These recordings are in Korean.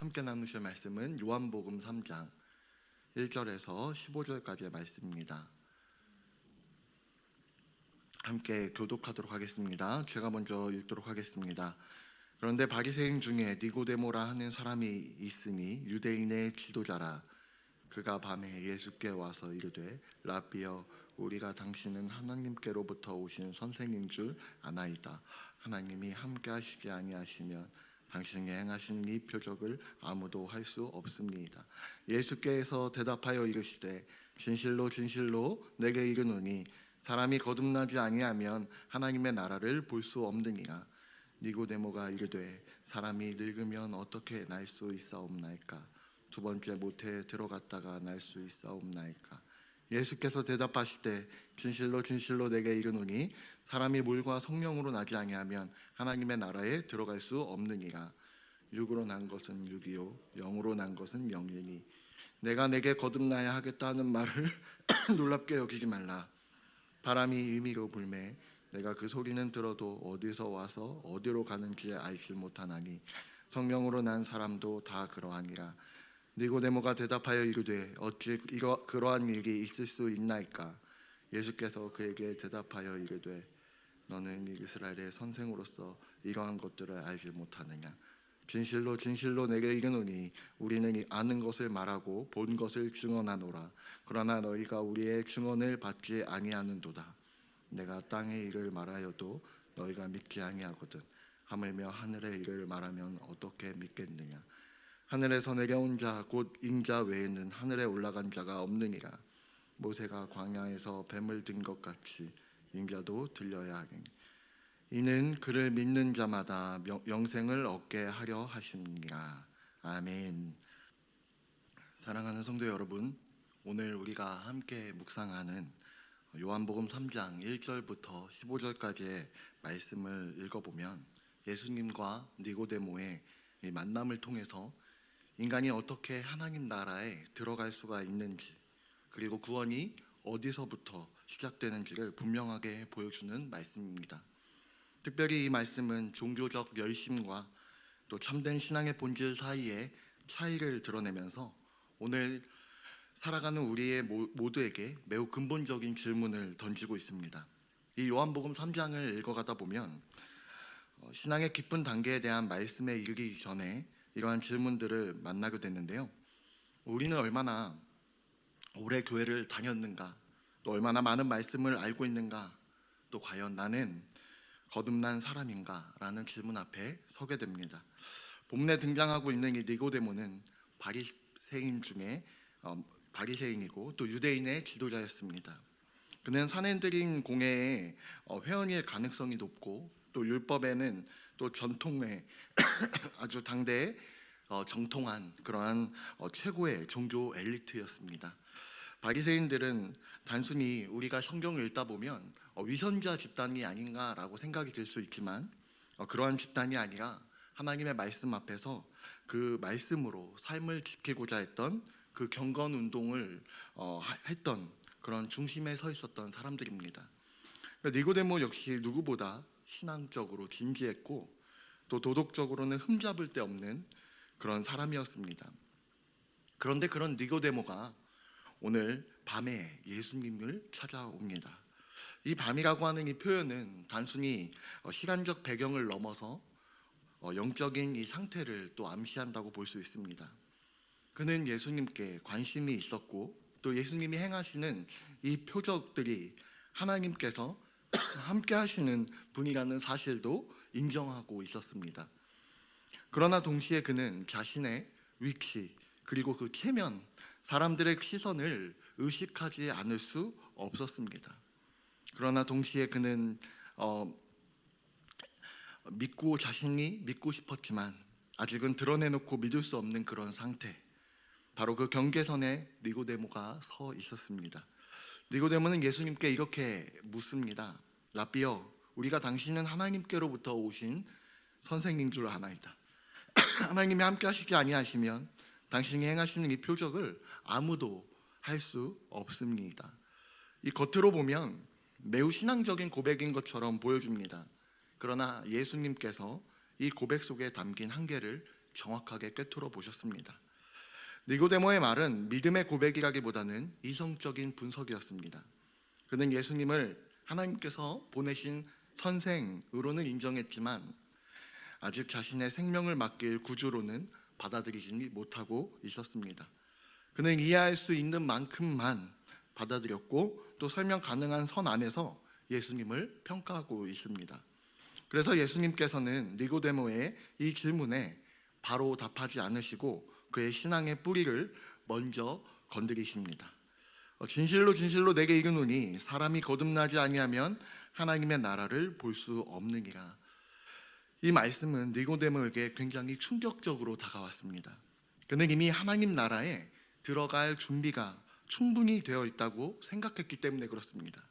함께 나누실 말씀은 요한복음 3장 1절에서 15절까지의 말씀입니다. 함께 교독하도록 하겠습니다. 제가 먼저 읽도록 하겠습니다. 그런데 바리새인 중에 니고데모라 하는 사람이 있으니 유대인의 지도자라. 그가 밤에 예수께 와서 이르되 라비여, 우리가 당신은 하나님께로부터 오신 선생인 줄 아나이다. 하나님이 함께 하시지 아니하시면 당신이 행하신 이 표적을 아무도 할 수 없습니다. 예수께서 대답하여 이르시되 진실로 진실로 내게 이르노니 사람이 거듭나지 아니하면 하나님의 나라를 볼 수 없느니라. 니고데모가 이르되 사람이 늙으면 어떻게 날 수 있사옵나이까? 두 번째 모태에 들어갔다가 날 수 있사옵나이까? 예수께서 대답하시되 진실로 진실로 내게 이르노니 사람이 물과 성령으로 나지 아니하면 하나님의 나라에 들어갈 수 없느니라. 육으로 난 것은 육이요 영으로 난 것은 영이니 내가 내게 거듭나야 하겠다 하는 말을 놀랍게 여기지 말라. 바람이 임의로 불매 내가 그 소리는 들어도 어디서 와서 어디로 가는지 알지 못하나니 성령으로 난 사람도 다 그러하니라. 니고데모가 대답하여 이르되 어찌 그러한 일이 있을 수 있나이까? 예수께서 그에게 대답하여 이르되 너는 이스라엘의 선생으로서 이러한 것들을 알지 못하느냐? 진실로 진실로 내게 이르노니 우리는 아는 것을 말하고 본 것을 증언하노라. 그러나 너희가 우리의 증언을 받지 아니하는도다. 내가 땅의 일을 말하여도 너희가 믿지 아니하거든. 하물며 하늘의 일을 말하면 어떻게 믿겠느냐? 하늘에서 내려온 자 곧 인자 외에는 하늘에 올라간 자가 없느니라. 모세가 광야에서 뱀을 든 것 같이 인자도 들려야 하리니 이는 그를 믿는 자마다 영생을 얻게 하려 하심이라. 아멘. 사랑하는 성도 여러분, 오늘 우리가 함께 묵상하는 요한복음 3장 1절부터 15절까지의 말씀을 읽어보면 예수님과 니고데모의 만남을 통해서 인간이 어떻게 하나님 나라에 들어갈 수가 있는지, 그리고 구원이 어디서부터 시작되는지를 분명하게 보여주는 말씀입니다. 특별히 이 말씀은 종교적 열심과 또 참된 신앙의 본질 사이의 차이를 드러내면서 오늘 살아가는 우리의 모두에게 매우 근본적인 질문을 던지고 있습니다. 이 요한복음 3장을 읽어가다 보면 신앙의 깊은 단계에 대한 말씀에 이르기 전에 이러한 질문들을 만나게 됐는데요. 우리는 얼마나 오래 교회를 다녔는가, 또 얼마나 많은 말씀을 알고 있는가, 또 과연 나는 거듭난 사람인가? 라는 질문 앞에 서게 됩니다. 본문에 등장하고 있는 이 니고데모는 바리새인이고 또 유대인의 지도자였습니다. 그는 산헤드린 공회의 회원일 가능성이 높고 또 율법에는 또 전통의 아주 당대의 정통한 그러한 최고의 종교 엘리트였습니다. 바리새인들은 단순히 우리가 성경을 읽다 보면 위선자 집단이 아닌가라고 생각이 들 수 있지만 그러한 집단이 아니라 하나님의 말씀 앞에서 그 말씀으로 삶을 지키고자 했던 그 경건 운동을 했던 그런 중심에 서 있었던 사람들입니다. 니고데모 역시 누구보다 신앙적으로 진지했고 또 도덕적으로는 흠잡을 데 없는 그런 사람이었습니다. 그런데 그런 니고데모가 오늘 밤에 예수님을 찾아옵니다. 이 밤이라고 하는 이 표현은 단순히 시간적 배경을 넘어서 영적인 이 상태를 또 암시한다고 볼 수 있습니다. 그는 예수님께 관심이 있었고 또 예수님이 행하시는 이 표적들이 하나님께서 함께 하시는 분이라는 사실도 인정하고 있었습니다. 그러나 동시에 그는 자신의 위치 그리고 그 체면, 사람들의 시선을 의식하지 않을 수 없었습니다. 그러나 동시에 그는 자신이 믿고 싶었지만 아직은 드러내놓고 믿을 수 없는 그런 상태, 바로 그 경계선에 니고데모가 서 있었습니다. 니고데모는 예수님께 이렇게 묻습니다. 라비여, 우리가 당신은 하나님께로부터 오신 선생인 줄 아나이다. 하나님이 함께 하시지 아니하시면 당신이 행하시는 이 표적을 아무도 할 수 없습니다. 이 겉으로 보면 매우 신앙적인 고백인 것처럼 보여집니다. 그러나 예수님께서 이 고백 속에 담긴 한계를 정확하게 꿰뚫어 보셨습니다. 니고데모의 말은 믿음의 고백이라기보다는 이성적인 분석이었습니다. 그는 예수님을 하나님께서 보내신 선생으로는 인정했지만 아직 자신의 생명을 맡길 구주로는 받아들이지 못하고 있었습니다. 그는 이해할 수 있는 만큼만 받아들였고 또 설명 가능한 선 안에서 예수님을 평가하고 있습니다. 그래서 예수님께서는 니고데모의 이 질문에 바로 답하지 않으시고 그의 신앙의 뿌리를 먼저 건드리십니다. 진실로 진실로 내게 이르노니 사람이 거듭나지 아니하면 하나님의 나라를 볼 수 없느니라. 이 말씀은 니고데모에게 굉장히 충격적으로 다가왔습니다. 그는 이미 하나님 나라에 들어갈 준비가 충분히 되어 있다고 생각했기 때문에 그렇습니다.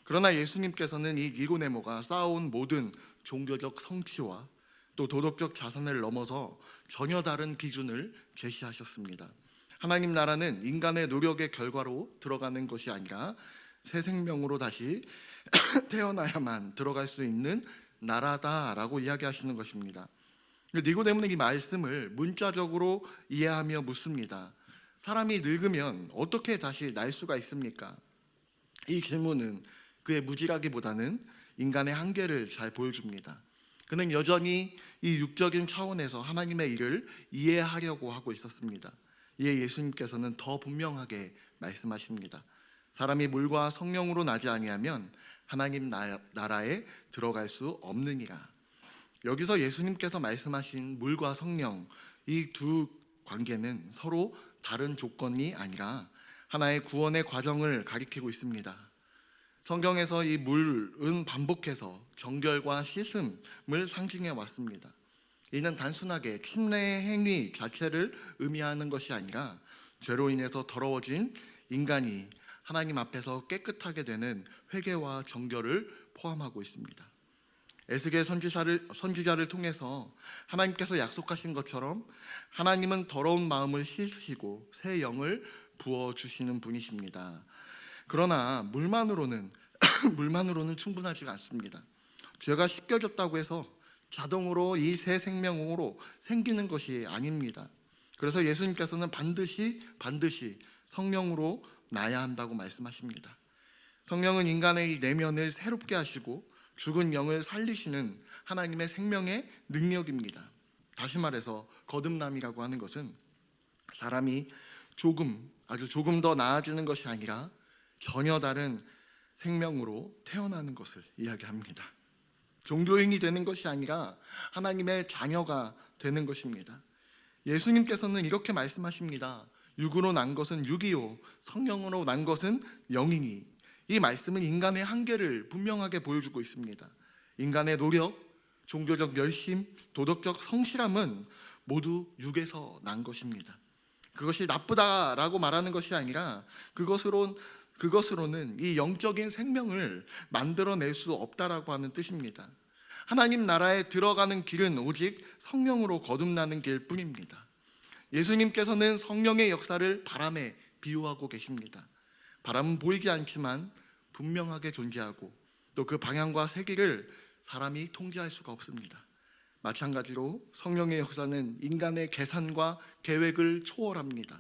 그러나 예수님께서는 이 니고데모가 쌓아온 모든 종교적 성취와 또 도덕적 자산을 넘어서 전혀 다른 기준을 제시하셨습니다. 하나님 나라는 인간의 노력의 결과로 들어가는 것이 아니라 새 생명으로 다시 태어나야만 들어갈 수 있는 나라다라고 이야기하시는 것입니다. 니고데모는 이 말씀을 문자적으로 이해하며 묻습니다. 사람이 늙으면 어떻게 다시 날 수가 있습니까? 이 질문은 그의 무지라기보다는 인간의 한계를 잘 보여줍니다. 그는 여전히 이 육적인 차원에서 하나님의 일을 이해하려고 하고 있었습니다. 이에 예수님께서는 더 분명하게 말씀하십니다. 사람이 물과 성령으로 나지 아니하면 하나님 나라에 들어갈 수 없느니라. 여기서 예수님께서 말씀하신 물과 성령, 이 두 관계는 서로 다른 조건이 아니라 하나의 구원의 과정을 가리키고 있습니다. 성경에서 이 물은 반복해서 정결과 씻음을 상징해 왔습니다. 이는 단순하게 침례의 행위 자체를 의미하는 것이 아니라 죄로 인해서 더러워진 인간이 하나님 앞에서 깨끗하게 되는 회개와 정결을 포함하고 있습니다. 에스겔 선지자를 통해서 하나님께서 약속하신 것처럼 하나님은 더러운 마음을 씻으시고 새 영을 부어주시는 분이십니다. 그러나 물만으로는 충분하지가 않습니다. 죄가 씻겨졌다고 해서 자동으로 이 새 생명으로 생기는 것이 아닙니다. 그래서 예수님께서는 반드시 성령으로 나야 한다고 말씀하십니다. 성령은 인간의 이 내면을 새롭게 하시고 죽은 영을 살리시는 하나님의 생명의 능력입니다. 다시 말해서 거듭남이라고 하는 것은 사람이 아주 조금 더 나아지는 것이 아니라 전혀 다른 생명으로 태어나는 것을 이야기합니다. 종교인이 되는 것이 아니라 하나님의 자녀가 되는 것입니다. 예수님께서는 이렇게 말씀하십니다. 육으로 난 것은 육이요 성령으로 난 것은 영이니. 이 말씀은 인간의 한계를 분명하게 보여주고 있습니다. 인간의 노력, 종교적 열심, 도덕적 성실함은 모두 육에서 난 것입니다. 그것이 나쁘다라고 말하는 것이 아니라 그것으로는 이 영적인 생명을 만들어낼 수 없다라고 하는 뜻입니다. 하나님 나라에 들어가는 길은 오직 성령으로 거듭나는 길뿐입니다. 예수님께서는 성령의 역사를 바람에 비유하고 계십니다. 바람은 보이지 않지만 분명하게 존재하고 또 그 방향과 세기를 사람이 통제할 수가 없습니다. 마찬가지로 성령의 역사는 인간의 계산과 계획을 초월합니다.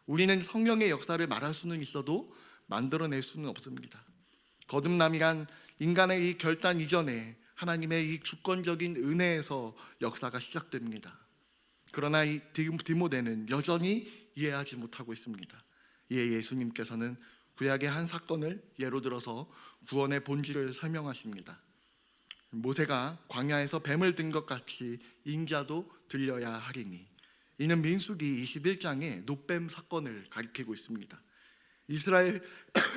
우리는 성령의 역사를 말할 수는 있어도 만들어낼 수는 없습니다. 거듭남이란 인간의 이 결단 이전에 하나님의 이 주권적인 은혜에서 역사가 시작됩니다. 그러나 이 디모데는 여전히 이해하지 못하고 있습니다. 이에 예수님께서는 구약의 한 사건을 예로 들어서 구원의 본질을 설명하십니다. 모세가 광야에서 뱀을 든 것 같이 인자도 들려야 하리니. 이는 민수기 21장의 놋뱀 사건을 가리키고 있습니다. 이스라엘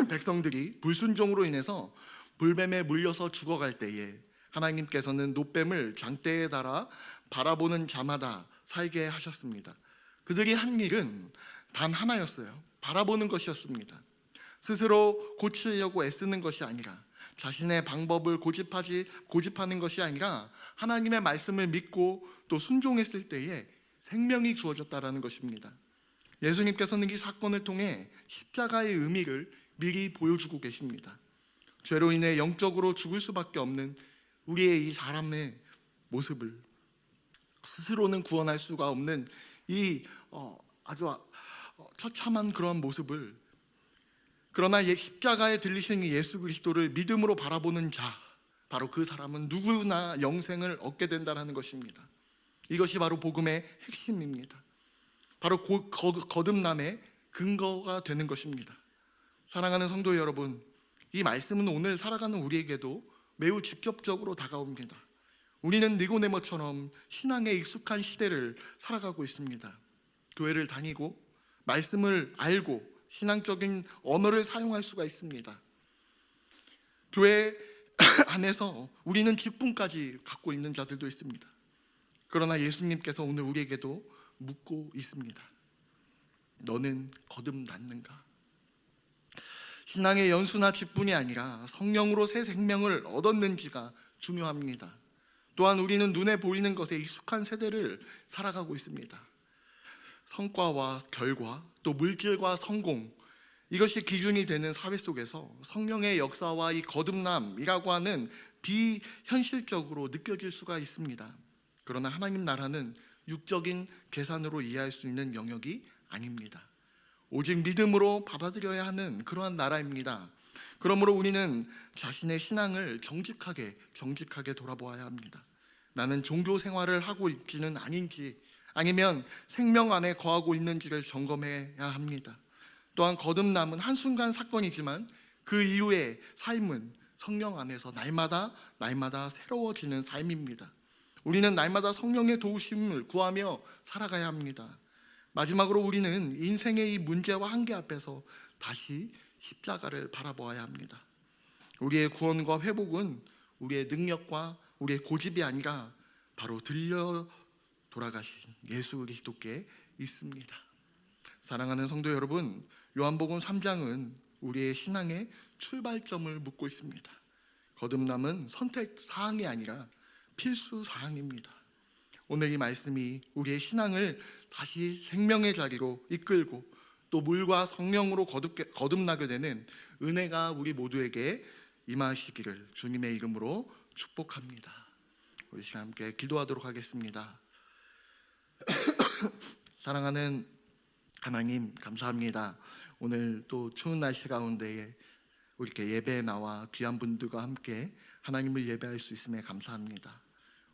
백성들이 불순종으로 인해서 불뱀에 물려서 죽어갈 때에 하나님께서는 놋뱀을 장대에 달아 바라보는 자마다 살게 하셨습니다. 그들이 한 일은 단 하나였어요. 바라보는 것이었습니다. 스스로 고치려고 애쓰는 것이 아니라 자신의 방법을 고집하는 것이 아니라 하나님의 말씀을 믿고 또 순종했을 때에 생명이 주어졌다라는 것입니다. 예수님께서는 이 사건을 통해 십자가의 의미를 미리 보여주고 계십니다. 죄로 인해 영적으로 죽을 수밖에 없는 우리의 이 사람의 모습을 스스로는 구원할 수가 없는 이 아주 처참한 그런 모습을, 그러나 십자가에 들리신 예수 그리스도를 믿음으로 바라보는 자, 바로 그 사람은 누구나 영생을 얻게 된다는 것입니다. 이것이 바로 복음의 핵심입니다. 바로 거듭남의 근거가 되는 것입니다. 사랑하는 성도 여러분, 이 말씀은 오늘 살아가는 우리에게도 매우 직접적으로 다가옵니다. 우리는 니고데모처럼 신앙에 익숙한 시대를 살아가고 있습니다. 교회를 다니고 말씀을 알고 신앙적인 언어를 사용할 수가 있습니다. 교회 안에서 우리는 직분까지 갖고 있는 자들도 있습니다. 그러나 예수님께서 오늘 우리에게도 묻고 있습니다. 너는 거듭났는가? 신앙의 연수나 직분이 아니라 성령으로 새 생명을 얻었는지가 중요합니다. 또한 우리는 눈에 보이는 것에 익숙한 세대를 살아가고 있습니다. 성과와 결과, 또 물질과 성공, 이것이 기준이 되는 사회 속에서 성령의 역사와 이 거듭남이라고 하는 비현실적으로 느껴질 수가 있습니다. 그러나 하나님 나라는 육적인 계산으로 이해할 수 있는 영역이 아닙니다. 오직 믿음으로 받아들여야 하는 그러한 나라입니다. 그러므로 우리는 자신의 신앙을 정직하게 돌아보아야 합니다. 나는 종교 생활을 하고 있지는 아닌지, 아니면 생명 안에 거하고 있는지를 점검해야 합니다. 또한 거듭남은 한순간 사건이지만 그 이후의 삶은 성령 안에서 날마다 새로워지는 삶입니다. 우리는 날마다 성령의 도우심을 구하며 살아가야 합니다. 마지막으로 우리는 인생의 이 문제와 한계 앞에서 다시 십자가를 바라보아야 합니다. 우리의 구원과 회복은 우리의 능력과 우리의 고집이 아니라 바로 들려 돌아가신 예수 그리스도께 있습니다. 사랑하는 성도 여러분, 요한복음 3장은 우리의 신앙의 출발점을 묻고 있습니다. 거듭남은 선택 사항이 아니라 필수 사항입니다. 오늘 이 말씀이 우리의 신앙을 다시 생명의 자리로 이끌고 또 물과 성령으로 거듭나게 되는 은혜가 우리 모두에게 임하시기를 주님의 이름으로 축복합니다. 우리 시간 함께 기도하도록 하겠습니다. 사랑하는 하나님, 감사합니다. 오늘 또 추운 날씨 가운데에 이렇게 예배에 나와 귀한 분들과 함께 하나님을 예배할 수 있음에 감사합니다.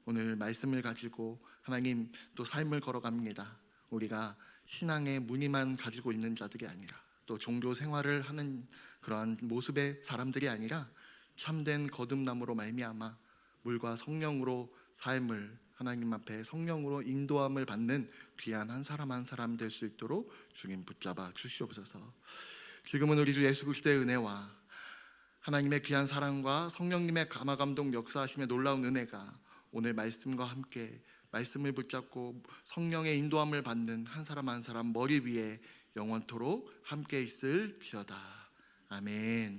오늘 말씀을 가지고 하나님 또 삶을 걸어갑니다. 우리가 신앙의 무늬만 가지고 있는 자들이 아니라 또 종교 생활을 하는 그러한 모습의 사람들이 아니라 참된 거듭남으로 말미암아 물과 성령으로 삶을 하나님 앞에 성령으로 인도함을 받는 귀한 한 사람 될 수 있도록 주님 붙잡아 주시옵소서. 지금은 우리 주 예수 그리스도의 은혜와 하나님의 귀한 사랑과 성령님의 감화감동 역사하심의 놀라운 은혜가 오늘 말씀과 함께 말씀을 붙잡고 성령의 인도함을 받는 한 사람 머리 위에 영원토록 함께 있을지어다. 아멘.